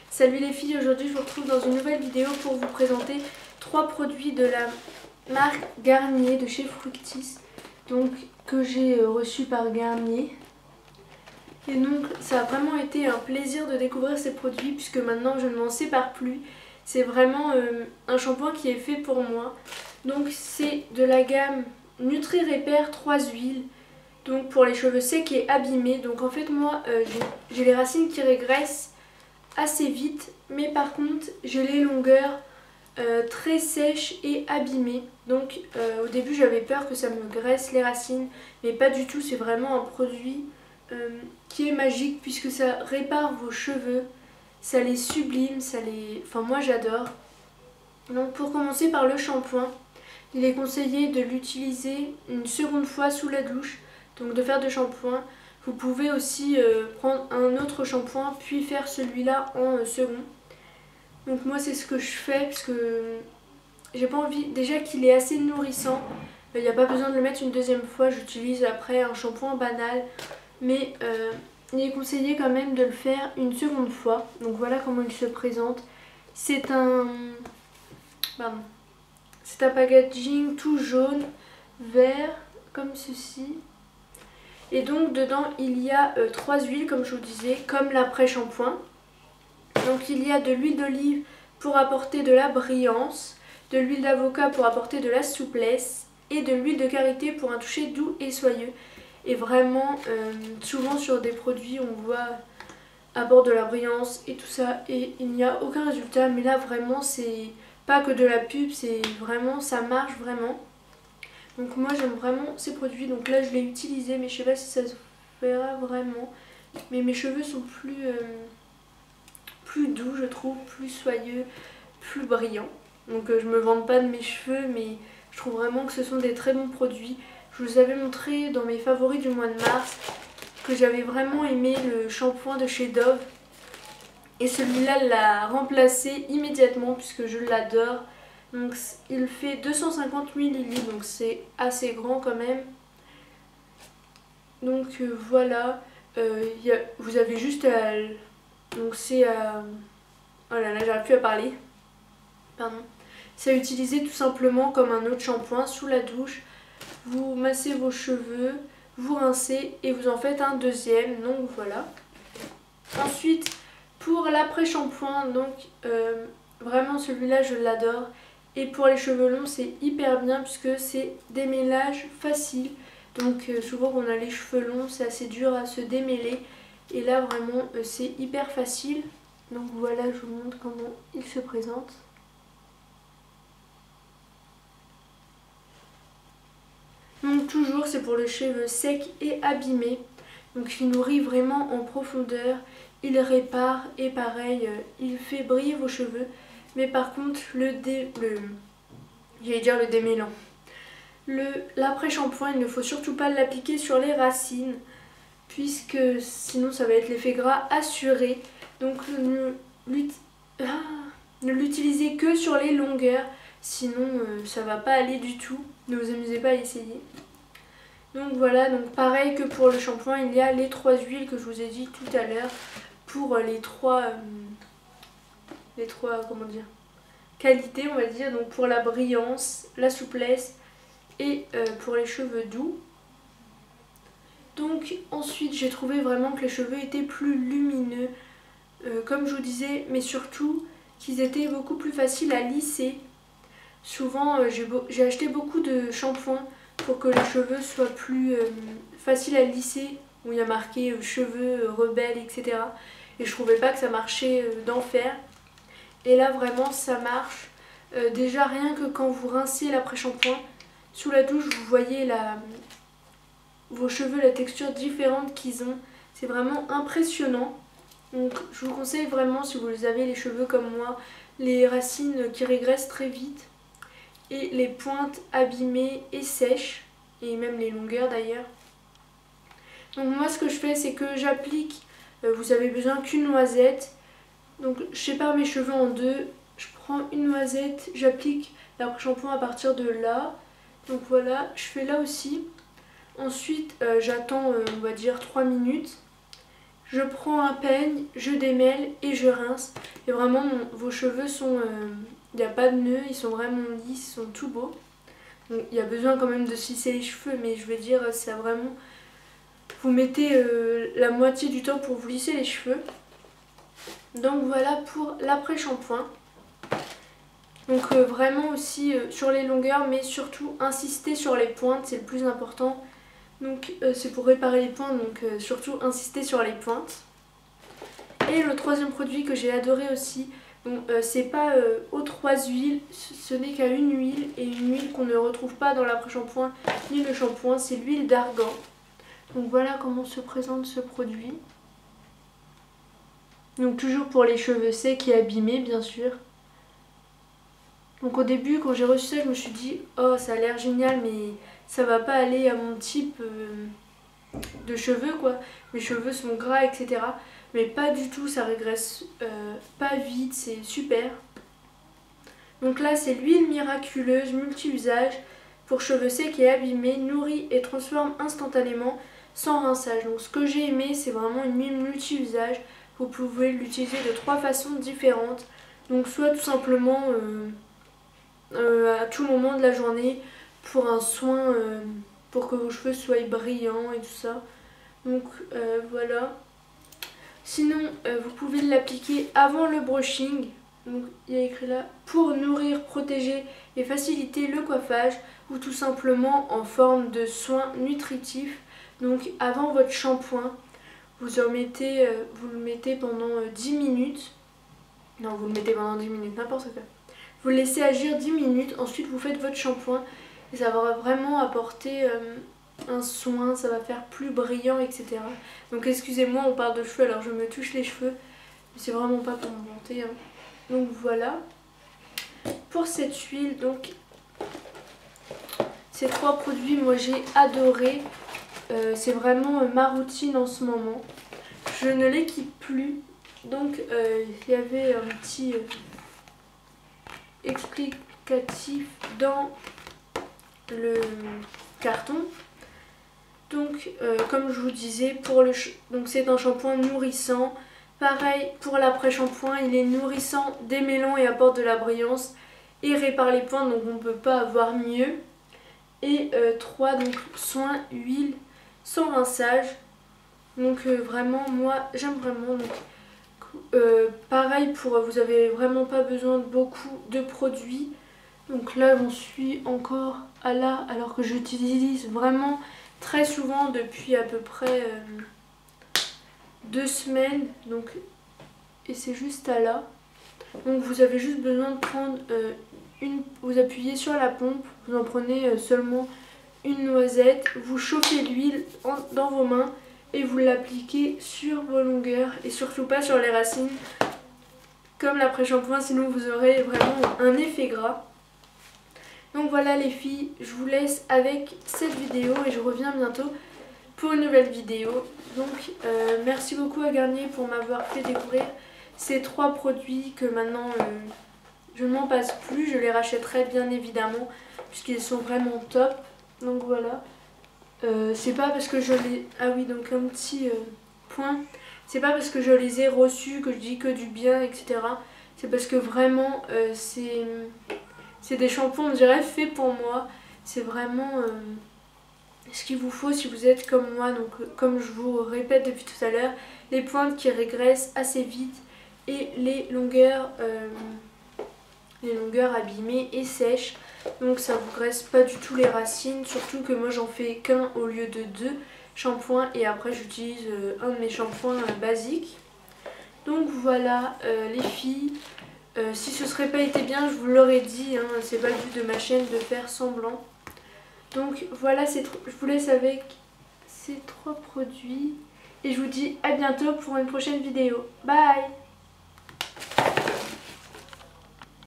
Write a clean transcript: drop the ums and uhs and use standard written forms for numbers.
Salut les filles, aujourd'hui je vous retrouve dans une nouvelle vidéo pour vous présenter 3 produits de la marque Garnier de chez Fructis, donc que j'ai reçu par Garnier. Et donc ça a vraiment été un plaisir de découvrir ces produits puisque maintenant je ne m'en sépare plus. C'est vraiment un shampoing qui est fait pour moi. Donc c'est de la gamme Nutri Repair 3 huiles. Donc pour les cheveux secs et abîmés. Donc en fait moi j'ai les racines qui régressent assez vite, mais par contre j'ai les longueurs très sèches et abîmées. Donc au début j'avais peur que ça me graisse les racines, mais pas du tout. C'est vraiment un produit qui est magique puisque ça répare vos cheveux, ça les sublime, enfin moi j'adore. Donc pour commencer par le shampoing, il est conseillé de l'utiliser une seconde fois sous la douche, donc de faire deux shampoings. Vous pouvez aussi prendre un autre shampoing puis faire celui-là en second. Donc moi c'est ce que je fais parce que j'ai pas envie, déjà qu'il est assez nourrissant, il n'y a pas besoin de le mettre une deuxième fois, j'utilise après un shampoing banal. Mais il est conseillé quand même de le faire une seconde fois. Donc voilà comment il se présente. C'est un packaging tout jaune, vert, comme ceci. Et donc dedans il y a 3 huiles comme je vous disais, comme l'après-shampoing. Donc il y a de l'huile d'olive pour apporter de la brillance, de l'huile d'avocat pour apporter de la souplesse et de l'huile de karité pour un toucher doux et soyeux. Et vraiment, souvent sur des produits on voit apporte de la brillance et tout ça et il n'y a aucun résultat. Mais là vraiment c'est pas que de la pub, c'est vraiment, ça marche vraiment. Donc moi j'aime vraiment ces produits. Donc là je l'ai utilisé mais je sais pas si ça se verra vraiment. Mais mes cheveux sont plus doux je trouve, plus soyeux, plus brillants. Donc je me vante pas de mes cheveux mais je trouve vraiment que ce sont des très bons produits. Je vous avais montré dans mes favoris du mois de mars que j'avais vraiment aimé le shampoing de chez Dove. Et celui-là l'a remplacé immédiatement puisque je l'adore. Donc il fait 250 ml, donc c'est assez grand quand même. Donc voilà, vous avez juste à... Donc c'est à... Oh là là, j'arrive plus à parler. Pardon. C'est à utiliser tout simplement comme un autre shampoing sous la douche. Vous massez vos cheveux, vous rincez et vous en faites un deuxième, donc voilà. Ensuite, pour l'après-shampoing, donc vraiment celui-là je l'adore. Et pour les cheveux longs c'est hyper bien puisque c'est démêlage facile. Donc souvent quand on a les cheveux longs c'est assez dur à se démêler. Et là vraiment c'est hyper facile. Donc voilà, je vous montre comment il se présente. Donc toujours c'est pour les cheveux secs et abîmés. Donc il nourrit vraiment en profondeur, il répare et pareil il fait briller vos cheveux. Mais par contre j'allais dire le démêlant. L'après-shampoing il ne faut surtout pas l'appliquer sur les racines puisque sinon ça va être l'effet gras assuré. Donc ne l'utilisez que sur les longueurs, sinon ça va pas aller du tout. Ne vous amusez pas à essayer. Donc voilà, donc pareil que pour le shampoing, il y a les 3 huiles que je vous ai dit tout à l'heure pour les trois comment dire, qualités on va dire. Donc pour la brillance, la souplesse et pour les cheveux doux. Donc ensuite j'ai trouvé vraiment que les cheveux étaient plus lumineux comme je vous disais, mais surtout qu'ils étaient beaucoup plus faciles à lisser. Souvent j'ai acheté beaucoup de shampoings pour que les cheveux soient plus faciles à lisser, où il y a marqué cheveux rebelles, etc. Et je trouvais pas que ça marchait d'enfer. Et là vraiment ça marche. Déjà rien que quand vous rincez l'après-shampoing, sous la douche vous voyez vos cheveux, la texture différente qu'ils ont. C'est vraiment impressionnant. Donc je vous conseille vraiment, si vous avez les cheveux comme moi, les racines qui régressent très vite et les pointes abîmées et sèches, et même les longueurs d'ailleurs. Donc moi ce que je fais c'est que j'applique, vous avez besoin qu'une noisette. Donc je sépare mes cheveux en deux, je prends une noisette, j'applique l'après-shampoing à partir de là. Donc voilà, je fais là aussi. Ensuite j'attends on va dire 3 minutes. Je prends un peigne, je démêle et je rince. Et vraiment, vos cheveux sont... il n'y a pas de nœuds, ils sont vraiment lisses, ils sont tout beaux. Donc il y a besoin quand même de se lisser les cheveux, mais je veux dire, ça vraiment... Vous mettez la moitié du temps pour vous lisser les cheveux. Donc voilà pour l'après-shampoing. Donc vraiment aussi sur les longueurs, mais surtout insister sur les pointes, c'est le plus important. Donc c'est pour réparer les pointes, donc surtout insister sur les pointes. Et le troisième produit que j'ai adoré aussi, c'est pas aux 3 huiles, ce n'est qu'à une huile, et une huile qu'on ne retrouve pas dans l'après-shampoing ni le shampoing, c'est l'huile d'argan. Donc voilà comment se présente ce produit. Donc toujours pour les cheveux secs et abîmés bien sûr. Donc au début quand j'ai reçu ça je me suis dit oh ça a l'air génial mais ça va pas aller à mon type de cheveux quoi. Mes cheveux sont gras etc. Mais pas du tout, ça régresse pas vite, c'est super. Donc là c'est l'huile miraculeuse multi-usage pour cheveux secs et abîmés, nourrit et transforme instantanément sans rinçage. Donc ce que j'ai aimé c'est vraiment une huile multi-usage. Vous pouvez l'utiliser de 3 façons différentes. Donc soit tout simplement à tout moment de la journée pour un soin, pour que vos cheveux soient brillants et tout ça. Donc voilà. Sinon vous pouvez l'appliquer avant le brushing. Donc il y a écrit là pour nourrir, protéger et faciliter le coiffage ou tout simplement en forme de soin nutritif. Donc avant votre shampoing. Vous le mettez pendant 10 minutes. Non, vous le mettez pendant 10 minutes, n'importe quoi. Vous le laissez agir 10 minutes, ensuite vous faites votre shampoing. Et ça va vraiment apporter un soin, ça va faire plus brillant, etc. Donc excusez-moi, on parle de cheveux, alors je me touche les cheveux. Mais c'est vraiment pas pour me vanter. Hein. Donc voilà. Pour cette huile, donc ces 3 produits, moi j'ai adoré. C'est vraiment ma routine en ce moment. Je ne l'équipe plus. Donc il y avait un petit explicatif dans le carton. Donc comme je vous disais, donc c'est un shampoing nourrissant. Pareil pour l'après-shampoing, il est nourrissant, démêlant et apporte de la brillance et répare les pointes, donc on ne peut pas avoir mieux. Et 3, donc soin, huile sans rinçage. Donc vraiment moi j'aime vraiment. Donc, pareil vous avez vraiment pas besoin de beaucoup de produits. Donc là j'en suis encore à là alors que j'utilise vraiment très souvent depuis à peu près 2 semaines. Donc, et c'est juste à là. Donc vous avez juste besoin de prendre vous appuyez sur la pompe, vous en prenez seulement une noisette, vous chauffez l'huile dans vos mains et vous l'appliquez sur vos longueurs et surtout pas sur les racines comme l'après-shampoing, sinon vous aurez vraiment un effet gras. Donc voilà les filles, je vous laisse avec cette vidéo et je reviens bientôt pour une nouvelle vidéo. Donc merci beaucoup à Garnier pour m'avoir fait découvrir ces 3 produits que maintenant je ne m'en passe plus. Je les rachèterai bien évidemment puisqu'ils sont vraiment top. Donc voilà. C'est pas parce que je les... Ah oui, donc un petit point. C'est pas parce que je les ai reçus que je dis que du bien, etc. C'est parce que vraiment c'est des shampoings, on dirait, faits pour moi. C'est vraiment ce qu'il vous faut si vous êtes comme moi. Donc comme je vous répète depuis tout à l'heure, les pointes qui régressent assez vite et les longueurs abîmées et sèches. Donc ça vous graisse pas du tout les racines, surtout que moi j'en fais qu'un au lieu de 2 shampoings et après j'utilise un de mes shampoings basiques. Donc voilà les filles, si ce serait pas été bien je vous l'aurais dit, hein, c'est pas le but de ma chaîne de faire semblant. Donc voilà, je vous laisse avec ces 3 produits et je vous dis à bientôt pour une prochaine vidéo. Bye!